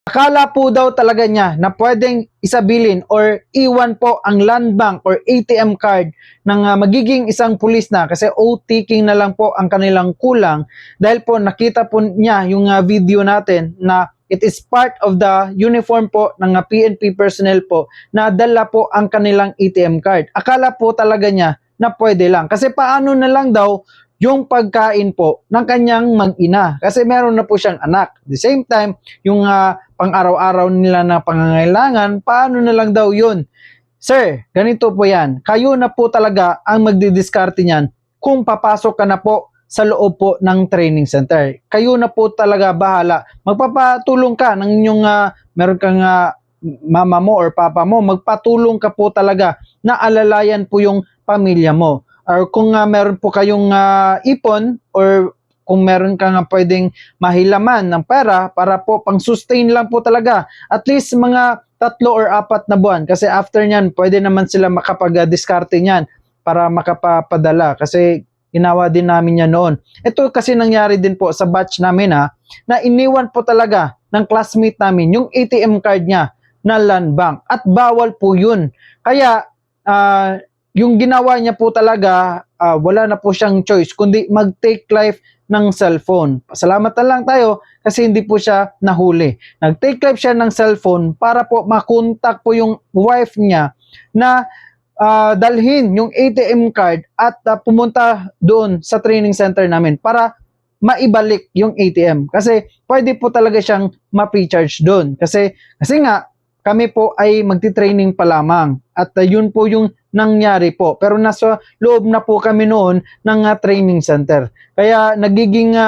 Akala po daw talaga niya na pwedeng isabilin or iwan po ang land bank or ATM card ng magiging isang pulis na kasi o-taking na lang po ang kanilang kulang dahil po nakita po niya yung video natin na it is part of the uniform po ng PNP personnel po na dala po ang kanilang ATM card. Akala po talaga niya na pwede lang. Kasi paano na lang daw yung pagkain po ng kanyang mag-ina. Kasi meron na po siyang anak. At the same time, yung pang-araw-araw nila na pangangailangan, paano na lang daw yun? Sir, ganito po yan. Kayo na po talaga ang magdidiskarte niyan kung papasok ka na po sa loob po ng training center. Kayo na po talaga bahala. Magpapatulong ka ng inyong meron kang mama mo or papa mo, magpatulong ka po talaga na alalayan po yung pamilya mo. Or kung meron po kayong ipon or kung meron ka nga pwedeng mahilaman ng pera para po pang-sustain lang po talaga. At least mga 3 or 4 na buwan. Kasi after nyan, pwede naman sila makapag-diskarte nyan para makapapadala. Kasi ginawa din namin yan noon. Ito kasi nangyari din po sa batch namin na iniwan po talaga ng classmate namin yung ATM card niya na land bank. At bawal po yun. Kaya, yung ginawa niya po talaga, wala na po siyang choice, kundi mag-take life ng cellphone. Salamat na lang tayo kasi hindi po siya nahuli. Nag-take life siya ng cellphone para po makontak po yung wife niya na dalhin yung ATM card at pumunta doon sa training center namin para maibalik yung ATM. Kasi pwede po talaga siyang ma-pre-charge doon. Kasi nga, kami po ay magti-training pa lamang. At yun po yung nangyari po. Pero nasa loob na po kami noon ng training center. Kaya nagiging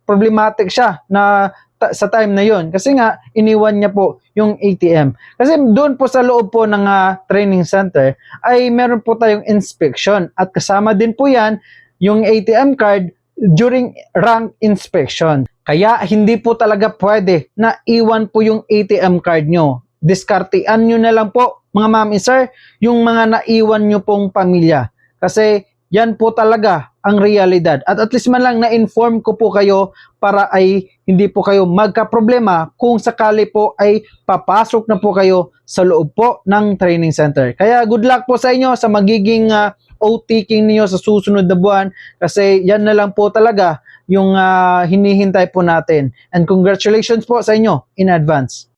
problematic siya na sa time na yon. Kasi nga, iniwan niya po yung ATM. Kasi doon po sa loob po ng training center ay meron po tayong inspection. At kasama din po yan yung ATM card during rank inspection. Kaya hindi po talaga pwede na iwan po yung ATM card nyo. Diskartean nyo na lang po, mga mami sir, yung mga naiwan nyo pong pamilya. Kasi yan po talaga ang realidad. At least man lang na-inform ko po kayo para ay hindi po kayo magka-problema kung sakali po ay papasok na po kayo sa loob po ng training center. Kaya good luck po sa inyo sa magiging o-taking niyo sa susunod na buwan kasi yan na lang po talaga yung hinihintay po natin. And congratulations po sa inyo in advance.